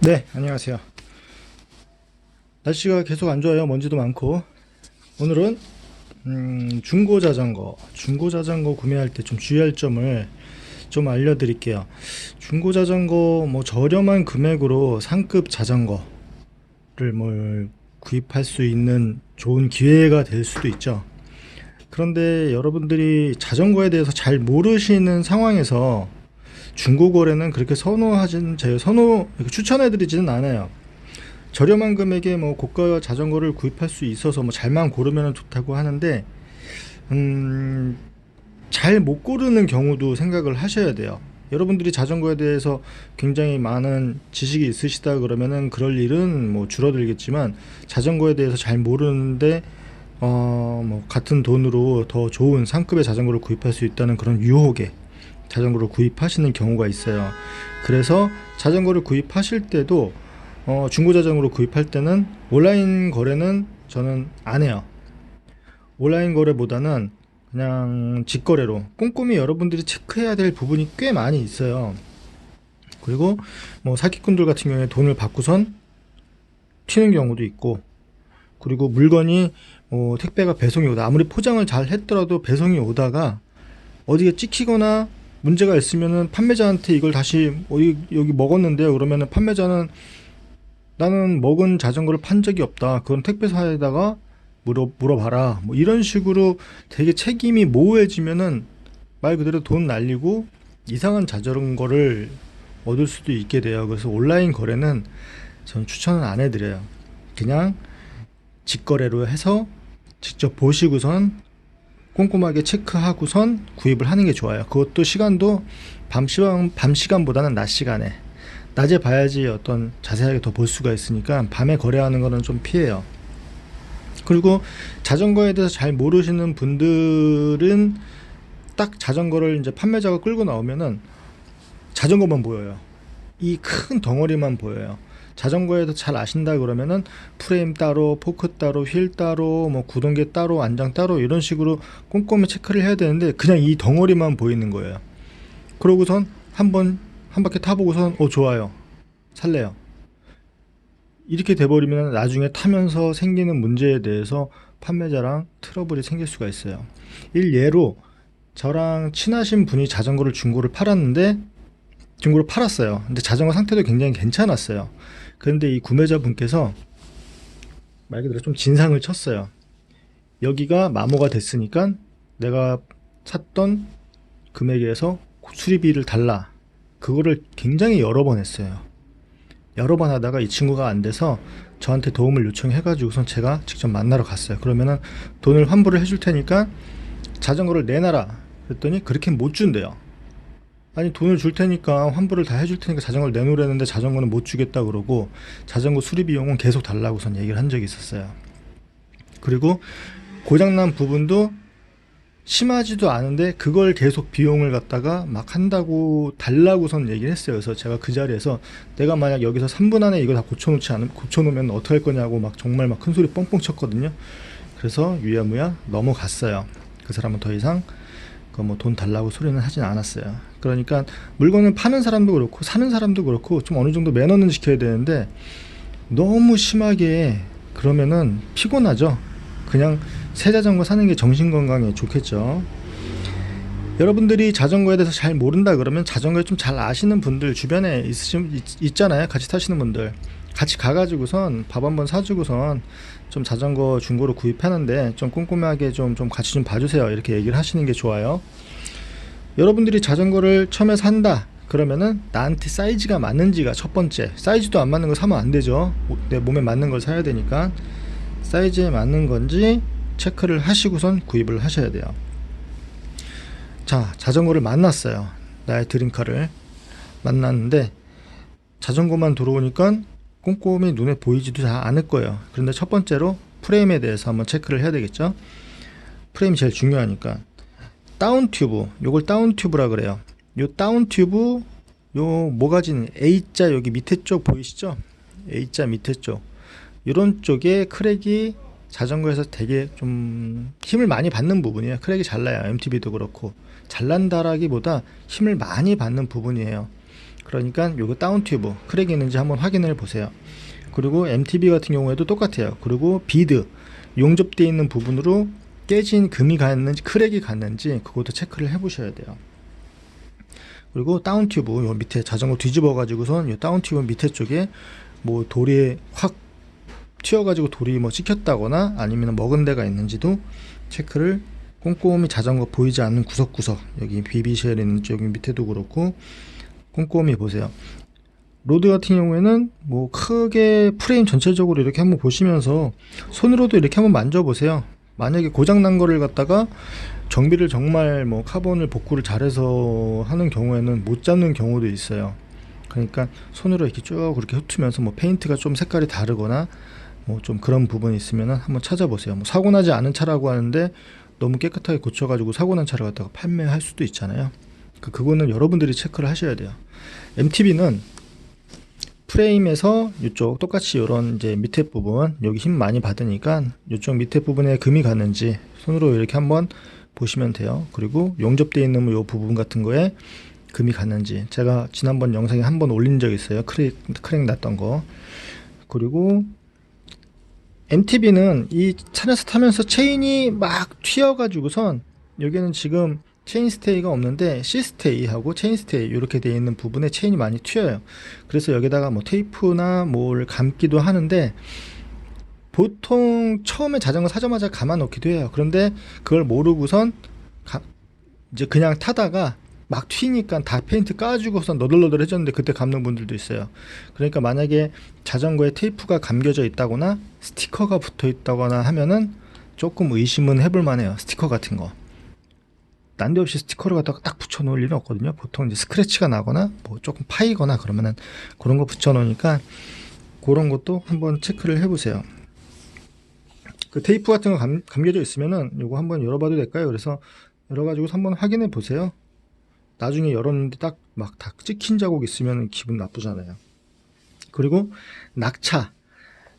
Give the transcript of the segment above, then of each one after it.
네, 안녕하세요. 날씨가 계속 안 좋아요. 먼지도 많고. 오늘은 중고 자전거 구매할 때 좀 주의할 점을 좀 알려드릴게요. 중고 자전거 뭐 저렴한 금액으로 상급 자전거를 뭘 구입할 수 있는 좋은 기회가 될 수도 있죠. 그런데 여러분들이 자전거에 대해서 잘 모르시는 상황에서 중고 거래는 그렇게 추천해드리지는 않아요. 저렴한 금액에 뭐 고가 자전거를 구입할 수 있어서 뭐 잘만 고르면 좋다고 하는데 잘 못 고르는 경우도 생각을 하셔야 돼요. 여러분들이 자전거에 대해서 굉장히 많은 지식이 있으시다 그러면은 그럴 일은 뭐 줄어들겠지만, 자전거에 대해서 잘 모르는데 뭐 같은 돈으로 더 좋은 상급의 자전거를 구입할 수 있다는 그런 유혹에 자전거를 구입하시는 경우가 있어요. 그래서 자전거를 구입하실 때도 중고 자전거로 구입할 때는 온라인 거래는 저는 안 해요. 온라인 거래보다는 그냥 직거래로 꼼꼼히 여러분들이 체크해야 될 부분이 꽤 많이 있어요. 그리고 뭐 사기꾼들 같은 경우에 돈을 받고선 튀는 경우도 있고, 그리고 물건이 택배가 배송이 오다, 아무리 포장을 잘 했더라도 배송이 오다가 어디가 찍히거나 문제가 있으면은 판매자한테 이걸 다시 여기 먹었는데요 그러면은 판매자는 나는 먹은 자전거를 판 적이 없다, 그건 택배사에다가 물어봐라, 뭐 이런 식으로 되게 책임이 모호해지면은 말 그대로 돈 날리고 이상한 자전거를 얻을 수도 있게 돼요. 그래서 온라인 거래는 저는 추천은 안 해드려요. 그냥 직거래로 해서 직접 보시고선 꼼꼼하게 체크하고선 구입을 하는 게 좋아요. 그것도 시간도 밤 시간보다는 낮 시간에, 낮에 봐야지 어떤 자세하게 더 볼 수가 있으니까 밤에 거래하는 거는 좀 피해요. 그리고 자전거에 대해서 잘 모르시는 분들은 딱 자전거를 이제 판매자가 끌고 나오면은 자전거만 보여요. 이 큰 덩어리만 보여요. 자전거에 대해서 잘 아신다 그러면은 프레임 따로, 포크 따로, 휠 따로, 뭐 구동계 따로, 안장 따로, 이런 식으로 꼼꼼히 체크를 해야 되는데 그냥 이 덩어리만 보이는 거예요. 그러고선 한 바퀴 타보고선 좋아요, 살래요, 이렇게 돼버리면 나중에 타면서 생기는 문제에 대해서 판매자랑 트러블이 생길 수가 있어요. 일예로 저랑 친하신 분이 중고를 팔았어요. 근데 자전거 상태도 굉장히 괜찮았어요. 그런데 이 구매자분께서 말 그대로 좀 진상을 쳤어요. 여기가 마모가 됐으니까 내가 샀던 금액에서 수리비를 달라. 그거를 굉장히 여러 번 했어요. 여러 번 하다가 이 친구가 안 돼서 저한테 도움을 요청해가지고선 제가 직접 만나러 갔어요. 그러면은 돈을 환불을 해줄 테니까 자전거를 내놔라 그랬더니 그렇게 못 준대요. 아니, 돈을 줄 테니까 환불을 다 해줄 테니까 자전거를 내놓으려는데 자전거는 못 주겠다 그러고 자전거 수리 비용은 계속 달라고선 얘기를 한 적이 있었어요. 그리고 고장난 부분도 심하지도 않은데 그걸 계속 비용을 갖다가 막 한다고 달라고선 얘기를 했어요. 그래서 제가 그 자리에서 내가 만약 여기서 3분 안에 이거 다 고쳐놓으면 어떡 할 거냐고 막 정말 막 큰 소리 뻥뻥 쳤거든요. 그래서 유야무야 넘어갔어요. 그 사람은 더 이상 그 뭐 돈 달라고 소리는 하진 않았어요. 그러니까 물건을 파는 사람도 그렇고 사는 사람도 그렇고 좀 어느 정도 매너는 지켜야 되는데 너무 심하게 그러면은 피곤하죠. 그냥 새 자전거 사는 게 정신 건강에 좋겠죠. 여러분들이 자전거에 대해서 잘 모른다 그러면 자전거에 좀 잘 아시는 분들 주변에 있잖아요. 같이 타시는 분들 같이 가가지고선 밥 한번 사주고선 좀 자전거 중고로 구입하는데 좀 꼼꼼하게 좀 같이 좀 봐주세요, 이렇게 얘기를 하시는 게 좋아요. 여러분들이 자전거를 처음에 산다 그러면은 나한테 사이즈가 맞는지가 첫 번째. 사이즈도 안 맞는 거 사면 안 되죠. 내 몸에 맞는 걸 사야 되니까 사이즈에 맞는 건지 체크를 하시고선 구입을 하셔야 돼요. 자, 자전거를 만났어요. 나의 드림카를 만났는데 자전거만 들어오니까 꼼꼼히 눈에 보이지도 잘 않을 거예요. 그런데 첫 번째로 프레임에 대해서 한번 체크를 해야 되겠죠. 프레임이 제일 중요하니까 다운 튜브, 요걸 다운 튜브라 그래요. 요 다운 튜브 요 모가지는 A자 여기 밑에 쪽 보이시죠? A자 밑에 쪽 이런 쪽에 크랙이 자전거에서 되게 좀 힘을 많이 받는 부분이에요. 크랙이 잘 나요. MTB도 그렇고 잘 난다라기보다 힘을 많이 받는 부분이에요. 그러니까 요거 다운 튜브 크랙이 있는지 한번 확인을 보세요. 그리고 MTB 같은 경우에도 똑같아요. 그리고 비드 용접되어 있는 부분으로 깨진 금이 갔는지 크랙이 갔는지 그것도 체크를 해 보셔야 돼요. 그리고 다운 튜브 요 밑에 자전거 뒤집어 가지고선 요 다운 튜브 밑에 쪽에 뭐 돌이 확 튀어 가지고 돌이 뭐 찍혔다거나 아니면 먹은 데가 있는지도 체크를 꼼꼼히 자전거 보이지 않는 구석구석 여기 비비쉘 있는 쪽 밑에도 그렇고 꼼꼼히 보세요. 로드 같은 경우에는 뭐 크게 프레임 전체적으로 이렇게 한번 보시면서 손으로도 이렇게 한번 만져보세요. 만약에 고장난 거를 갖다가 정비를 정말 뭐 카본을 복구를 잘해서 하는 경우에는 못 잡는 경우도 있어요. 그러니까 손으로 이렇게 쭉 그렇게 훑으면서 뭐 페인트가 좀 색깔이 다르거나 뭐 좀 그런 부분이 있으면 한번 찾아보세요. 뭐 사고 나지 않은 차라고 하는데 너무 깨끗하게 고쳐가지고 사고 난 차를 갖다가 판매할 수도 있잖아요. 그거는 여러분들이 체크를 하셔야 돼요. MTB는 프레임에서 이쪽 똑같이 이런 이제 밑에 부분 여기 힘 많이 받으니까 이쪽 밑에 부분에 금이 갔는지 손으로 이렇게 한번 보시면 돼요. 그리고 용접되어 있는 이 부분 같은 거에 금이 갔는지 제가 지난번 영상에 한번 올린 적 있어요. 크랙 났던 거. 그리고 MTB는 이 차에서 타면서 체인이 막 튀어가지고선 여기는 지금 체인 스테이가 없는데 C 스테이하고 체인 스테이 이렇게 되어 있는 부분에 체인이 많이 튀어요. 그래서 여기다가 뭐 테이프나 뭘 감기도 하는데 보통 처음에 자전거 사자마자 감아 놓기도 해요. 그런데 그걸 모르고선 이제 그냥 타다가 막 튀니까 다 페인트 까주고서 너덜너덜해졌는데 그때 감는 분들도 있어요. 그러니까 만약에 자전거에 테이프가 감겨져 있다거나 스티커가 붙어 있다거나 하면은 조금 의심은 해볼 만해요. 스티커 같은 거 난데없이 스티커를 갖다가 딱 붙여 놓을 일은 없거든요. 보통 이제 스크래치가 나거나 뭐 조금 파이거나 그러면은 그런 거 붙여 놓으니까 그런 것도 한번 체크를 해보세요. 그 테이프 같은 거 감겨져 있으면은 요거 한번 열어봐도 될까요? 그래서 열어가지고 한번 확인해 보세요. 나중에 열었는데 딱 막 다 찍힌 자국 있으면 기분 나쁘잖아요. 그리고 낙차.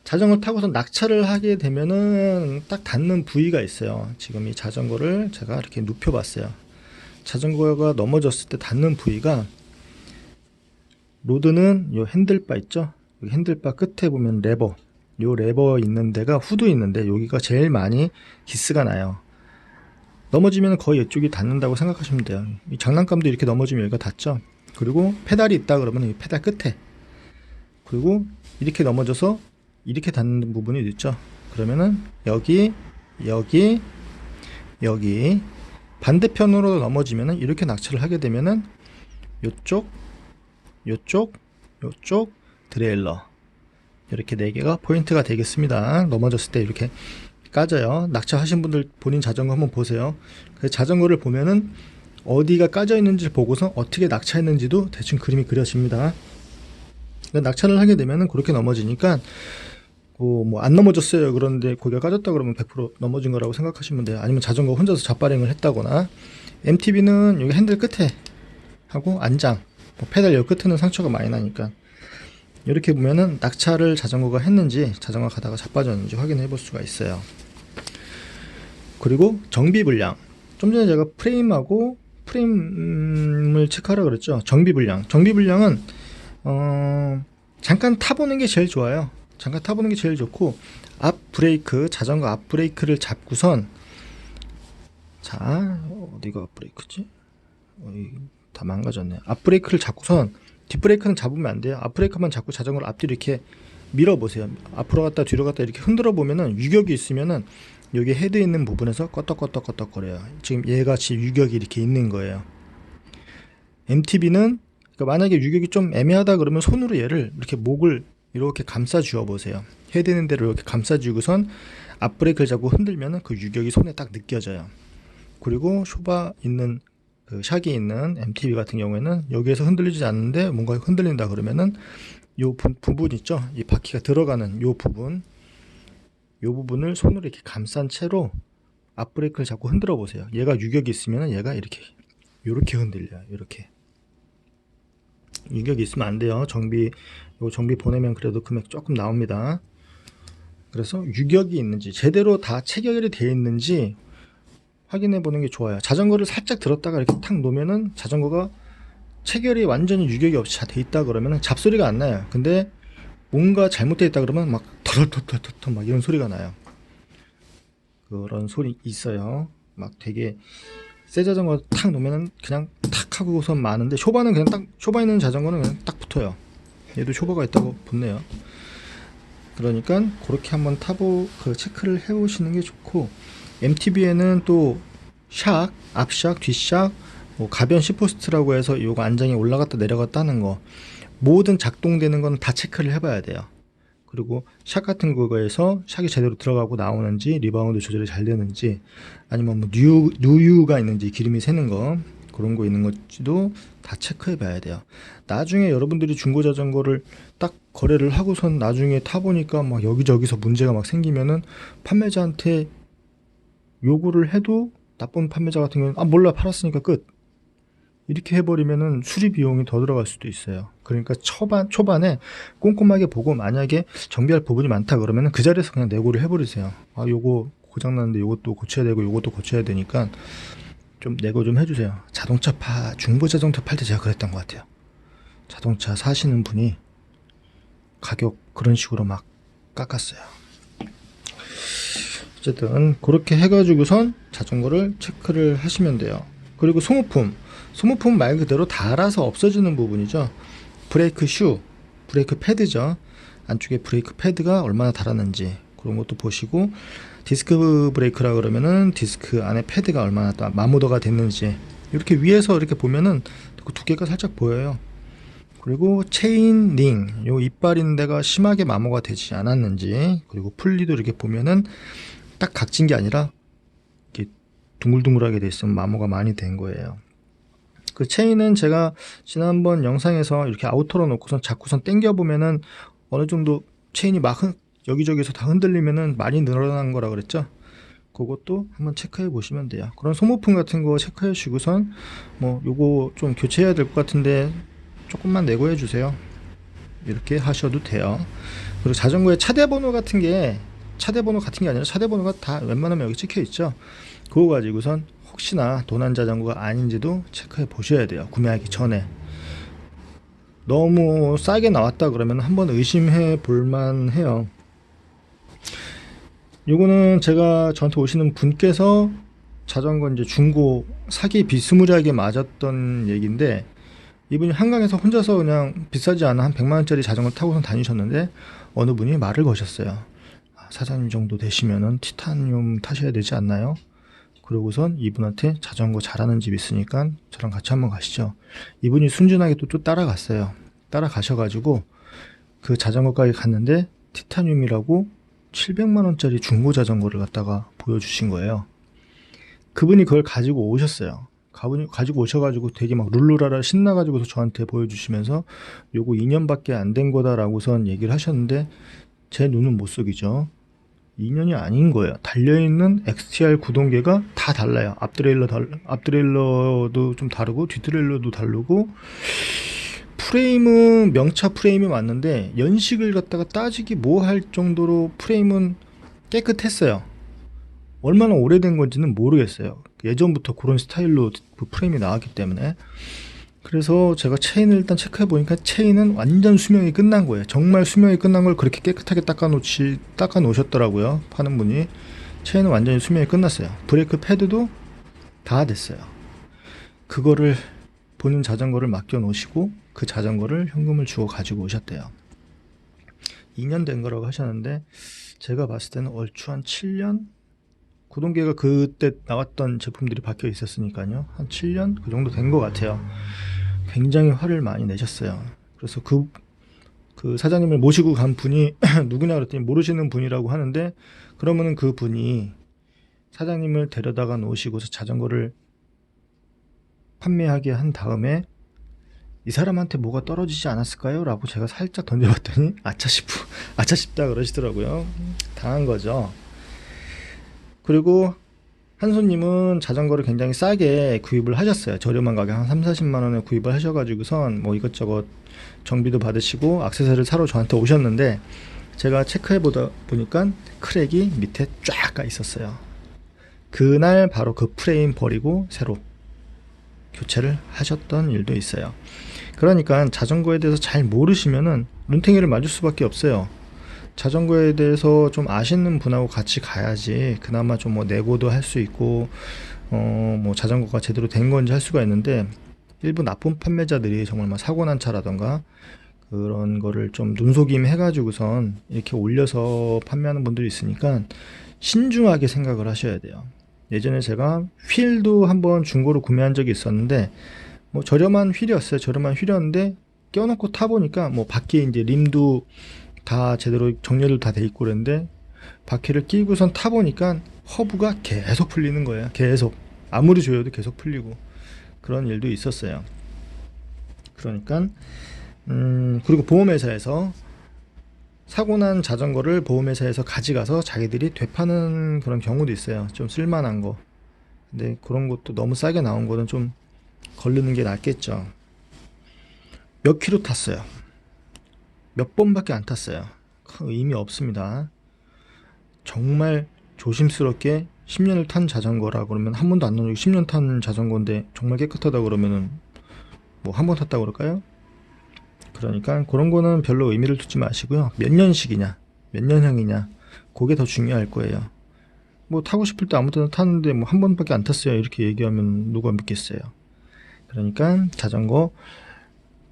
자전거 타고서 낙차를 하게 되면은 딱 닿는 부위가 있어요. 지금 이 자전거를 제가 이렇게 눕혀 봤어요. 자전거가 넘어졌을 때 닿는 부위가 로드는 요 핸들바 있죠? 여기 핸들바 끝에 보면 레버. 요 레버 있는 데가 후드 있는데 여기가 제일 많이 기스가 나요. 넘어지면 거의 이쪽이 닿는다고 생각하시면 돼요. 이 장난감도 이렇게 넘어지면 여기가 닿죠. 그리고 페달이 있다 그러면 이 페달 끝에 그리고 이렇게 넘어져서 이렇게 닿는 부분이 있죠. 그러면은 여기 반대편으로 넘어지면은 이렇게 낙차를 하게 되면은 요쪽 드레일러 이렇게 4개가 포인트가 되겠습니다. 넘어졌을 때 이렇게 까져요. 낙차하신 분들 본인 자전거 한번 보세요. 그 자전거를 보면은 어디가 까져 있는지 보고서 어떻게 낙차했는지도 대충 그림이 그려집니다. 낙차를 하게 되면은 그렇게 넘어지니까 뭐 안 넘어졌어요. 그런데 거기가 까졌다 그러면 100% 넘어진 거라고 생각하시면 돼요. 아니면 자전거 혼자서 잡발행을 했다거나. MTB는 여기 핸들 끝에 하고 안장, 뭐 페달 여 끝에는 상처가 많이 나니까 이렇게 보면은 낙차를 자전거가 했는지 자전거 가다가 자빠졌는지 확인해 볼 수가 있어요. 그리고 정비 불량. 좀 전에 제가 프레임을 체크하라 그랬죠. 정비 불량은 잠깐 타보는 게 제일 좋아요. 잠깐 타보는 게 제일 좋고 앞 브레이크, 자전거 앞 브레이크를 잡고선 자 어디가 앞 브레이크지? 다 망가졌네. 앞 브레이크를 잡고선 뒷 브레이크는 잡으면 안 돼요. 앞 브레이크만 잡고 자전거를 앞뒤로 이렇게 밀어보세요. 앞으로 갔다 뒤로 갔다 이렇게 흔들어 보면은 유격이 있으면은 여기 헤드 있는 부분에서 껐덕껐덕거려요. 지금 얘같이 유격이 이렇게 있는 거예요. MTB는 그러니까 만약에 유격이 좀 애매하다 그러면 손으로 얘를 이렇게 목을 이렇게 감싸 주어 보세요. 헤드 있는 데를 이렇게 감싸 주고선 앞 브레이크를 잡고 흔들면은 그 유격이 손에 딱 느껴져요. 그리고 쇼바 있는 그 샥이 있는 MTB 같은 경우에는 여기에서 흔들리지 않는데 뭔가 흔들린다 그러면은 요 부분 있죠? 이 바퀴가 들어가는 요 부분을 손으로 이렇게 감싼 채로 앞 브레이크를 잡고 흔들어 보세요. 얘가 유격이 있으면 얘가 이렇게 흔들려요. 이렇게 유격이 있으면 안 돼요. 정비 보내면 그래도 금액 조금 나옵니다. 그래서 유격이 있는지 제대로 다 체결이 되어 있는지 확인해 보는 게 좋아요. 자전거를 살짝 들었다가 이렇게 탁 놓으면은 자전거가 체결이 완전히 유격이 없이 다 돼 있다 그러면 잡소리가 안 나요. 근데 뭔가 잘못되어 있다 그러면 막 덜덜덜덜덜 막 이런 소리가 나요. 그런 소리 있어요. 막 되게 새 자전거 탁 놓으면은 그냥 탁 하고선 마는데 쇼바는 그냥 딱 쇼바 있는 자전거는 그냥 딱 붙어요. 얘도 쇼바가 있다고 붙네요. 그러니까 그렇게 한번 체크를 해보시는 게 좋고, MTB에는 또 샥, 앞샥, 뒷샥, 뭐 가변 시포스트라고 해서 요거 안장이 올라갔다 내려갔다 하는 거 모든 작동되는 건 다 체크를 해봐야 돼요. 그리고 샥 같은 거에서 샥이 제대로 들어가고 나오는지, 리바운드 조절이 잘 되는지, 아니면 뭐 누유가 있는지, 기름이 새는 거 그런 거 있는 건지도 다 체크해 봐야 돼요. 나중에 여러분들이 중고 자전거를 딱 거래를 하고선 나중에 타보니까 막 여기저기서 문제가 막 생기면은 판매자한테 요구를 해도 나쁜 판매자 같은 경우는 몰라, 팔았으니까 끝, 이렇게 해버리면은 수리 비용이 더 들어갈 수도 있어요. 그러니까 초반에 꼼꼼하게 보고, 만약에 정비할 부분이 많다 그러면은 그 자리에서 그냥 내고를 해버리세요. 요거 고장났는데 요것도 고쳐야 되고 요것도 고쳐야 되니까 좀 내고 좀 해주세요. 중고 자동차 팔 때 제가 그랬던 것 같아요. 자동차 사시는 분이 가격 그런 식으로 막 깎았어요. 어쨌든 그렇게 해가지고선 자전거를 체크를 하시면 돼요. 그리고 소모품 말 그대로 닳아서 없어지는 부분이죠. 브레이크 슈, 브레이크 패드죠. 안쪽에 브레이크 패드가 얼마나 닳았는지 그런 것도 보시고, 디스크 브레이크라 그러면은 디스크 안에 패드가 얼마나 또 마모더가 됐는지, 이렇게 위에서 이렇게 보면은 그 두께가 살짝 보여요. 그리고 체인 링, 요 이빨인 데가 심하게 마모가 되지 않았는지, 그리고 풀리도 이렇게 보면은 딱 각진 게 아니라 이렇게 둥글둥글하게 돼 있으면 마모가 많이 된 거예요. 그 체인은 제가 지난번 영상에서 이렇게 아우터로 놓고선 자꾸선 당겨 보면은 어느 정도 체인이 막 여기저기서 다 흔들리면은 많이 늘어난 거라 그랬죠. 그것도 한번 체크해 보시면 돼요. 그런 소모품 같은 거 체크해 주고선 뭐 요거 좀 교체해야 될 것 같은데 조금만 내고 해주세요, 이렇게 하셔도 돼요. 그리고 자전거에 차대번호 같은 게 아니라 차대번호가 다 웬만하면 여기 찍혀 있죠. 그거 가지고선 혹시나 도난 자전거가 아닌지도 체크해 보셔야 돼요. 구매하기 전에. 너무 싸게 나왔다 그러면 한번 의심해 볼만 해요. 요거는 제가 저한테 오시는 분께서 자전거 이제 중고 사기 비스무리하게 맞았던 얘기인데, 이분이 한강에서 혼자서 그냥 비싸지 않은 한 100만원짜리 자전거 타고선 다니셨는데 어느 분이 말을 거셨어요. 사장님 정도 되시면은 티타늄 타셔야 되지 않나요? 그러고선 이분한테 자전거 잘하는 집 있으니까 저랑 같이 한번 가시죠. 이분이 순진하게 또 따라갔어요. 따라가셔가지고 그 자전거 가게 갔는데 티타늄이라고 700만원짜리 중고 자전거를 갖다가 보여주신 거예요. 그분이 그걸 가지고 오셨어요. 가지고 오셔가지고 되게 막 룰루라라 신나가지고서 저한테 보여주시면서 요거 2년밖에 안 된 거다라고선 얘기를 하셨는데 제 눈은 못 속이죠. 2년이 아닌 거예요. 달려있는 XTR 구동계가 다 달라요. 앞트레일러도 좀 다르고 뒷트레일러도 다르고, 프레임은 명차 프레임이 맞는데 연식을 갖다가 따지기 뭐할 정도로 프레임은 깨끗했어요. 얼마나 오래된 건지는 모르겠어요. 예전부터 그런 스타일로 그 프레임이 나왔기 때문에. 그래서 제가 체인을 일단 체크해 보니까 체인은 완전 수명이 끝난 거예요. 정말 수명이 끝난 걸 그렇게 깨끗하게 닦아 놓으셨더라고요, 파는 분이. 체인은 완전히 수명이 끝났어요. 브레이크 패드도 다 됐어요. 그거를 본인 자전거를 맡겨 놓으시고 그 자전거를 현금을 주고 가지고 오셨대요. 2년 된 거라고 하셨는데 제가 봤을 때는 얼추 한 7년? 구동계가 그때 나왔던 제품들이 박혀 있었으니까요. 한 7년? 그 정도 된 것 같아요. 굉장히 화를 많이 내셨어요. 그래서 그 사장님을 모시고 간 분이 누구냐 그랬더니 모르시는 분이라고 하는데, 그러면은 그 분이 사장님을 데려다가 놓으시고서 자전거를 판매하게 한 다음에 이 사람한테 뭐가 떨어지지 않았을까요? 라고 제가 살짝 던져봤더니 아차 싶다 그러시더라고요. 당한 거죠. 그리고 한 손님은 자전거를 굉장히 싸게 구입을 하셨어요. 저렴한 가격 한 3-40만원에 구입을 하셔가지고선 뭐 이것저것 정비도 받으시고 액세서리를 사러 저한테 오셨는데, 제가 체크해 보니까 크랙이 밑에 쫙 가 있었어요. 그날 바로 그 프레임 버리고 새로 교체를 하셨던 일도 있어요. 그러니까 자전거에 대해서 잘 모르시면은 눈탱이를 맞을 수밖에 없어요. 자전거에 대해서 좀 아시는 분하고 같이 가야지 그나마 좀 뭐 내고도 할 수 있고 뭐 자전거가 제대로 된 건지 할 수가 있는데, 일부 나쁜 판매자들이 정말 막 사고 난 차라던가 그런 거를 좀 눈속임 해가지고선 이렇게 올려서 판매하는 분들이 있으니까 신중하게 생각을 하셔야 돼요. 예전에 제가 휠도 한번 중고로 구매한 적이 있었는데, 뭐 저렴한 휠이었어요. 저렴한 휠이었는데 껴놓고 타보니까 뭐 바퀴에 이제 림도 다 제대로 정렬도 다 돼 있고 그랬는데, 바퀴를 끼고선 타보니까 허브가 계속 풀리는 거예요. 계속 아무리 조여도 계속 풀리고 그런 일도 있었어요. 그러니까 그리고 보험회사에서 사고난 자전거를 보험회사에서 가져가서 자기들이 되파는 그런 경우도 있어요. 좀 쓸만한 거. 근데 그런 것도 너무 싸게 나온 거는 좀 걸르는 게 낫겠죠. 몇 킬로 탔어요? 몇 번밖에 안 탔어요. 큰 의미 없습니다. 정말 조심스럽게 10년을 탄 자전거라 그러면, 한 번도 안 넘어지고 10년 탄 자전거인데 정말 깨끗하다 그러면은 뭐 한 번 탔다고 그럴까요? 그러니까 그런 거는 별로 의미를 두지 마시고요. 몇 년식이냐, 몇 년형이냐, 그게 더 중요할 거예요. 뭐 타고 싶을 때 아무 때나 타는데 뭐 한 번밖에 안 탔어요 이렇게 얘기하면 누가 믿겠어요. 그러니까 자전거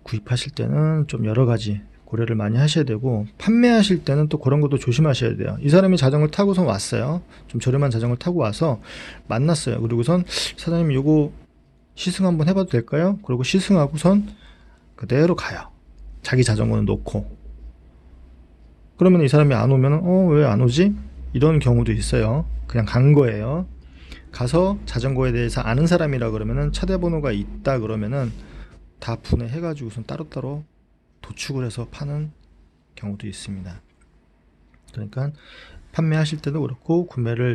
구입하실 때는 좀 여러 가지 고려를 많이 하셔야 되고, 판매하실 때는 또 그런 것도 조심하셔야 돼요. 이 사람이 자전거를 타고선 왔어요. 좀 저렴한 자전거를 타고 와서 만났어요. 그리고선 사장님 요거 시승 한번 해봐도 될까요? 그리고 시승하고선 그대로 가요. 자기 자전거는 놓고. 그러면 이 사람이 안 오면 왜 안 오지? 이런 경우도 있어요. 그냥 간 거예요. 가서 자전거에 대해서 아는 사람이라 그러면은 차대 번호가 있다 그러면은 다 분해해가지고선 따로따로 도축을 해서 파는 경우도 있습니다. 그러니까 판매하실 때도 그렇고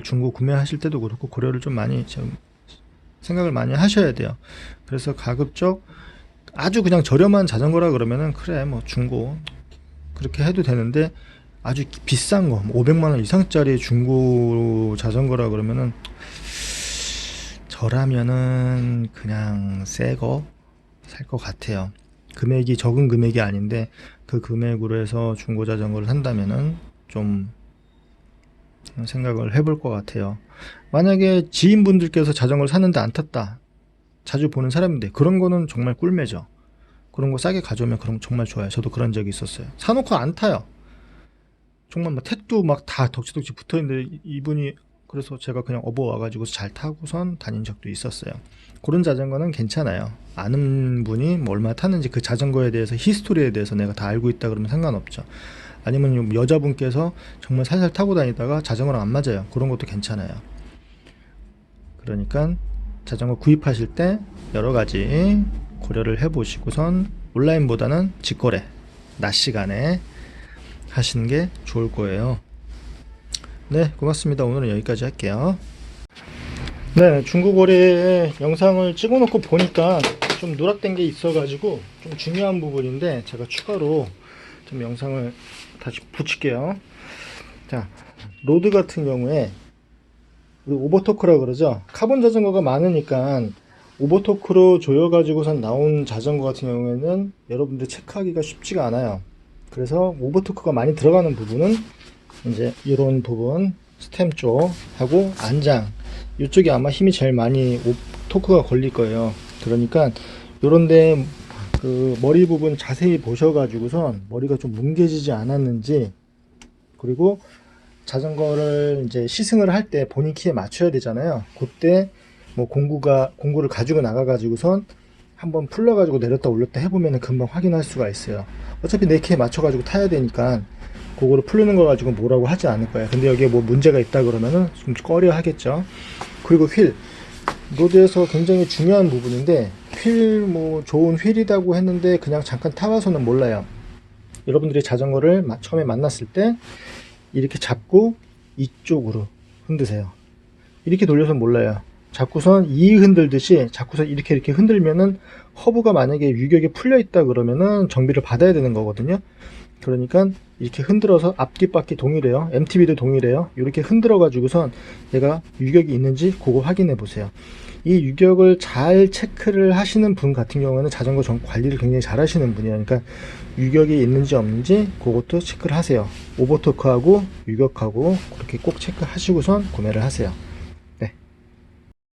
중고 구매하실 때도 그렇고 고려를 좀 많이 좀 생각을 많이 하셔야 돼요. 그래서 가급적 아주 그냥 저렴한 자전거라 그러면은 그래 뭐 중고 그렇게 해도 되는데, 아주 비싼 거 500만 원 이상짜리 중고 자전거라 그러면은 저라면은 그냥 새 거 살 것 같아요. 금액이 적은 금액이 아닌데 그 금액으로 해서 중고 자전거를 산다면은 좀 생각을 해볼 것 같아요. 만약에 지인분들께서 자전거를 샀는데 안 탔다, 자주 보는 사람인데, 그런 거는 정말 꿀매죠. 그런 거 싸게 가져오면 그런 거 정말 좋아요. 저도 그런 적이 있었어요. 사놓고 안 타요. 정말 막 택도 막 다 덕지덕지 붙어있는데 이분이, 그래서 제가 그냥 업어와가지고 잘 타고선 다닌 적도 있었어요. 그런 자전거는 괜찮아요. 아는 분이 뭐 얼마나 탔는지 그 자전거에 대해서 히스토리에 대해서 내가 다 알고 있다 그러면 상관없죠. 아니면 여자분께서 정말 살살 타고 다니다가 자전거랑 안 맞아요. 그런 것도 괜찮아요. 그러니까 자전거 구입하실 때 여러 가지 고려를 해보시고선 온라인보다는 직거래, 낮 시간에 하시는 게 좋을 거예요. 네, 고맙습니다. 오늘은 여기까지 할게요. 네, 중고거래 영상을 찍어놓고 보니까 좀 누락된 게 있어가지고 좀 중요한 부분인데 제가 추가로 좀 영상을 다시 붙일게요. 자, 로드 같은 경우에 오버토크라 그러죠. 카본 자전거가 많으니까 오버토크로 조여가지고선 나온 자전거 같은 경우에는 여러분들 체크하기가 쉽지가 않아요. 그래서 오버토크가 많이 들어가는 부분은 이제 이런 부분, 스템 쪽하고 안장 이쪽이 아마 힘이 제일 많이 토크가 걸릴 거예요. 그러니까 요런데 그 머리 부분 자세히 보셔가지고선 머리가 좀 뭉개지지 않았는지, 그리고 자전거를 이제 시승을 할 때 본인 키에 맞춰야 되잖아요. 그때 뭐 공구를 가지고 나가가지고선 한번 풀러가지고 내렸다 올렸다 해보면 금방 확인할 수가 있어요. 어차피 내 키에 맞춰가지고 타야 되니까 그거를 풀리는 거 가지고 뭐라고 하지 않을 거예요. 근데 여기에 뭐 문제가 있다 그러면은 좀 꺼려 하겠죠. 그리고 휠, 로드에서 굉장히 중요한 부분인데, 휠 뭐 좋은 휠이라고 했는데 그냥 잠깐 타봐서는 몰라요. 여러분들이 자전거를 처음에 만났을 때 이렇게 잡고 이쪽으로 흔드세요. 이렇게 돌려서 몰라요. 자꾸선 이 흔들듯이 자꾸선 이렇게 흔들면은 허브가 만약에 유격이 풀려 있다 그러면은 정비를 받아야 되는 거거든요. 그러니까 이렇게 흔들어서 앞뒷바퀴 동일해요. MTB도 동일해요. 이렇게 흔들어 가지고선 얘가 유격이 있는지 그거 확인해 보세요. 이 유격을 잘 체크를 하시는 분 같은 경우에는 자전거 관리를 굉장히 잘 하시는 분이에요. 그러니까 유격이 있는지 없는지 그것도 체크를 하세요. 오버토크하고 유격하고 그렇게 꼭 체크하시고선 구매를 하세요.